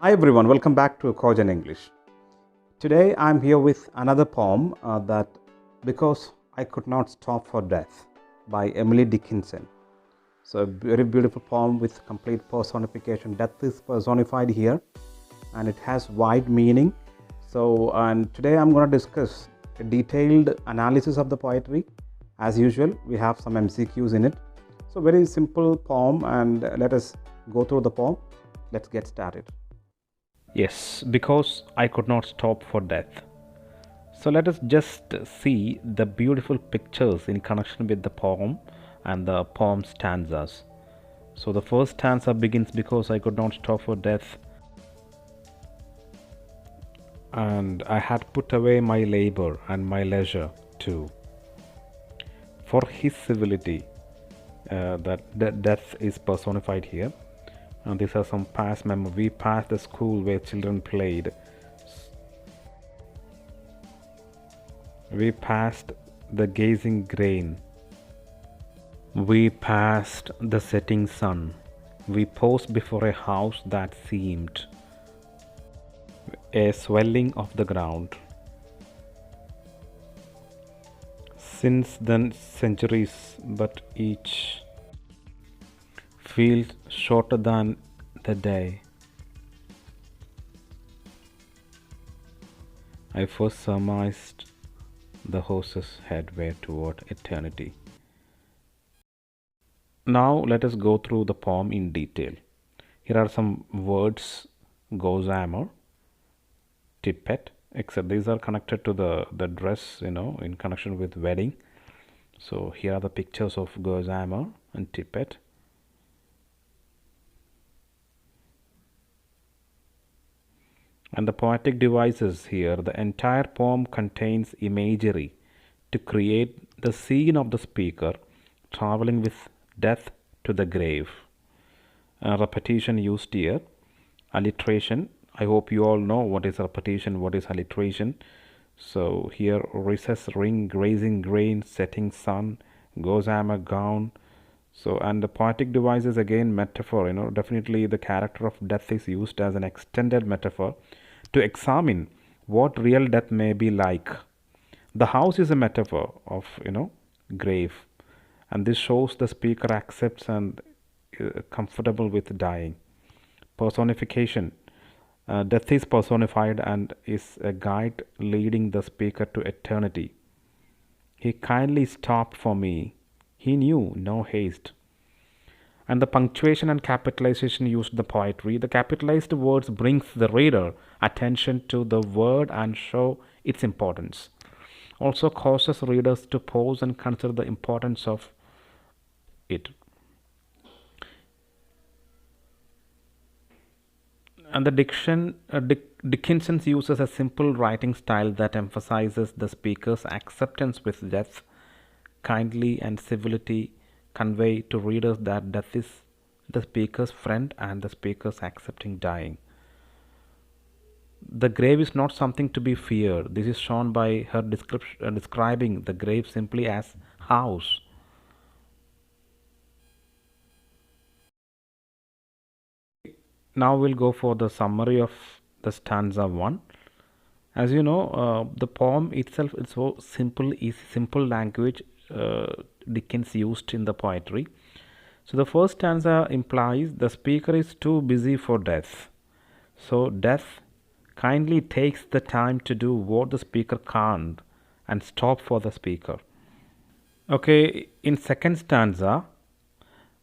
Hi everyone, welcome back to Cogen English. Today I'm here with another poem that Because I Could Not Stop for Death by Emily Dickinson. So a very beautiful poem with complete personification. Death is personified here and it has wide meaning. And today I'm going to discuss a detailed analysis of the poetry. As usual, we have some MCQs in it. So very simple poem, and let us go through the poem. Let's get started. Yes, because I could not stop for death. So let us just see the beautiful pictures in connection with the poem and the poem stanzas. So the first stanza begins, because I could not stop for death, and I had put away my labor and my leisure too. For his civility, that death is personified here. And these are some past memories. We passed the school where children played. We passed the gazing grain. We passed the setting sun. We paused before a house that seemed a swelling of the ground. Since then, centuries, but each feels shorter than the day I first surmised the horse's head were toward eternity. Now let us go through the poem in detail. Here are some words: gossamer, tippet, except these are connected to the dress, in connection with wedding. So here are the pictures of gossamer and tippet. And the poetic devices here, the entire poem contains imagery to create the scene of the speaker traveling with death to the grave. Repetition used here, alliteration. I hope you all know what is repetition, what is alliteration. So here, recess ring, grazing grain, setting sun, gossamer gown. So, and the poetic device is again metaphor. Definitely the character of death is used as an extended metaphor to examine what real death may be like. The house is a metaphor of grave, and this shows the speaker accepts and comfortable with dying. Personification. Death is personified and is a guide leading the speaker to eternity. He kindly stopped for me. He knew no haste. And the punctuation and capitalization used in the poetry. The capitalized words brings the reader attention to the word and show its importance. Also causes readers to pause and consider the importance of it. And the Dickinson uses a simple writing style that emphasizes the speaker's acceptance with death. Kindly and civility convey to readers that death is the speaker's friend and the speaker's accepting dying. The grave is not something to be feared. This is shown by her describing the grave simply as house. Now we'll go for the summary of the stanza 1. As you know, the poem itself is so simple, is simple language Dickens used in the poetry. So the first stanza implies the speaker is too busy for death. So death kindly takes the time to do what the speaker can't and stop for the speaker. Okay, in second stanza,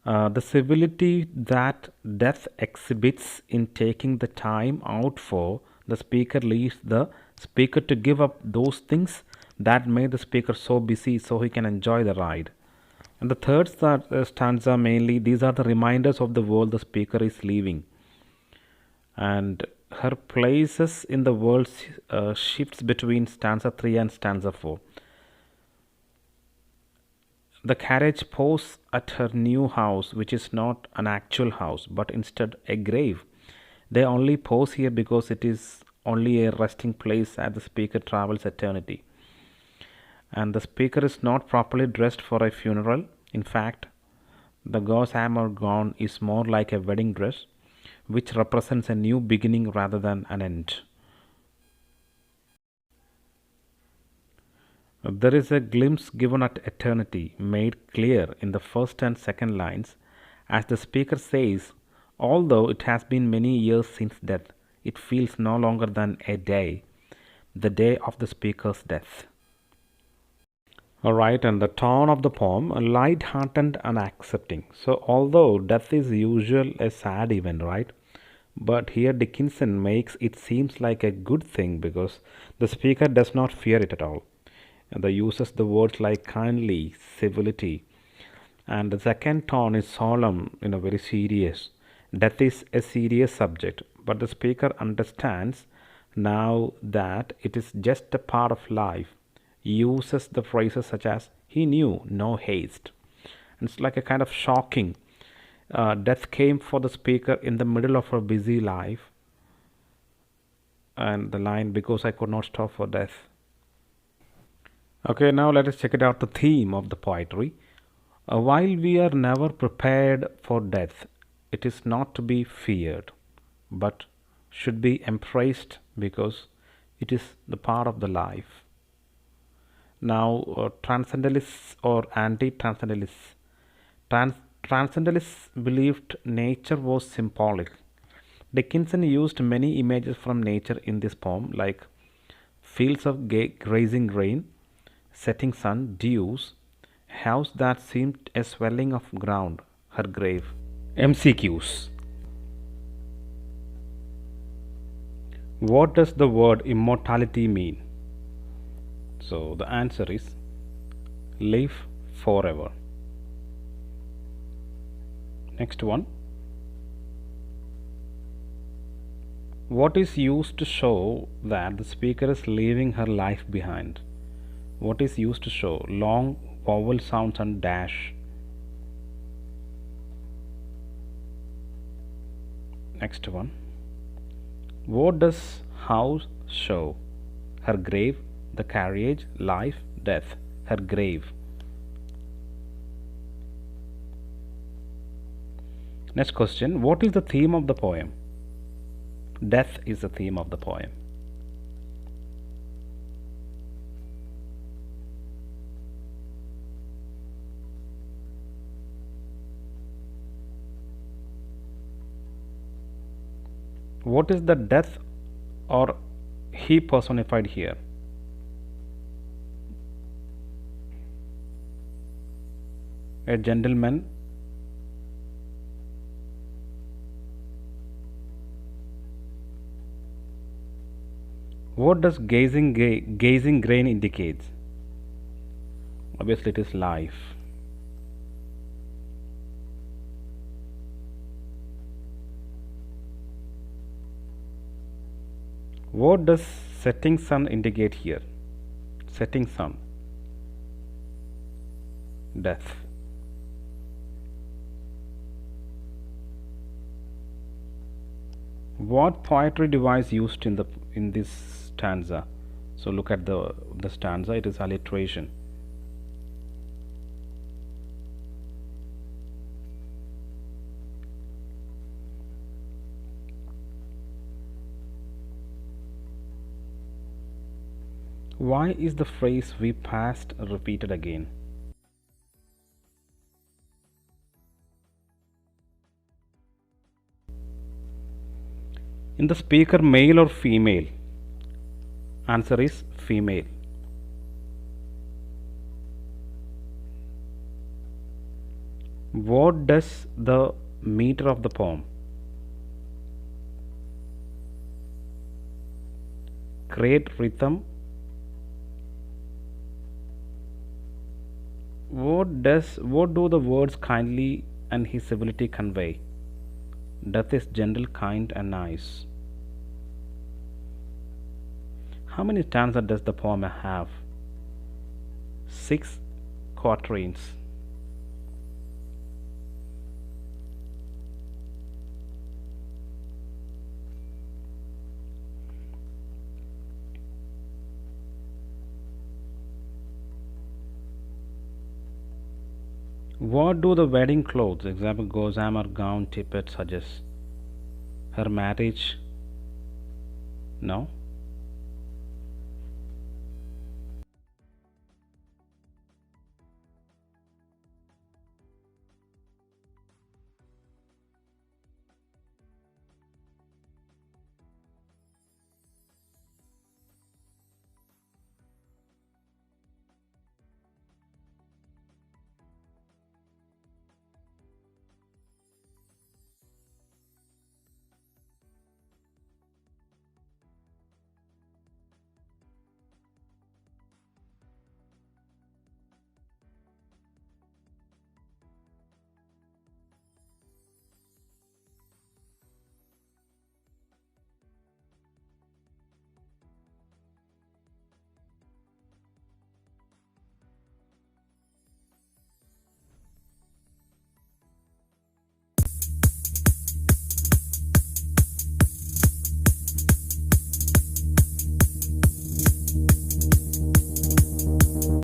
the civility that death exhibits in taking the time out for the speaker leaves the speaker to give up those things that made the speaker so busy so he can enjoy the ride. And the third stanza, mainly, these are the reminders of the world the speaker is leaving. And her places in the world shifts between stanza 3 and stanza 4. The carriage paused at her new house, which is not an actual house, but instead a grave. They only pause here because it is only a resting place as the speaker travels eternity. And the speaker is not properly dressed for a funeral. In fact, the gossamer gown is more like a wedding dress. which represents a new beginning rather than an end. There is a glimpse given at eternity, made clear in the first and second lines, as the speaker says, although it has been many years since death, it feels no longer than a day, the day of the speaker's death. Alright, and the tone of the poem, light-hearted and accepting. So, although death is usually a sad event, right? But here Dickinson makes it seems like a good thing because the speaker does not fear it at all. And they uses the words like kindly, civility, and the second tone is solemn, very serious. Death is a serious subject, but the speaker understands now that it is just a part of life. Uses the phrases such as he knew no haste. And it's like a kind of shocking. Death came for the speaker in the middle of a busy life. And the line, because I could not stop for death. Okay, now let us check it out, the theme of the poetry. While we are never prepared for death, it is not to be feared, but should be embraced because it is the part of the life. Now, transcendentalists or anti-transcendentalists. Transcendentalists believed nature was symbolic. Dickinson used many images from nature in this poem, like fields of grazing grain, setting sun, dews, house that seemed a swelling of ground, her grave. MCQs. What does the word immortality mean? So the answer is live forever. Next one. What is used to show that the speaker is leaving her life behind? What is used to show? Long vowel sounds and dash. Next one. What does house show? Her grave, the carriage, life, death. Her grave. Next question. What is the theme of the poem? Death is the theme of the poem. What is the death or he personified here? A gentleman. What does gazing grain indicates? Obviously it is life. What does setting sun indicate here? Setting sun. Death. What poetry device used in this stanza? So look at the stanza, it is alliteration. Why is the phrase we passed repeated again? In the speaker, male or female? Answer is female. What does the meter of the poem? Create rhythm. What do the words kindly and his civility convey? Death is gentle, kind, and nice. How many stanzas does the poem have? 6 quatrains. What do the wedding clothes, example gossamer gown, tippet, suggest? her marriage? No.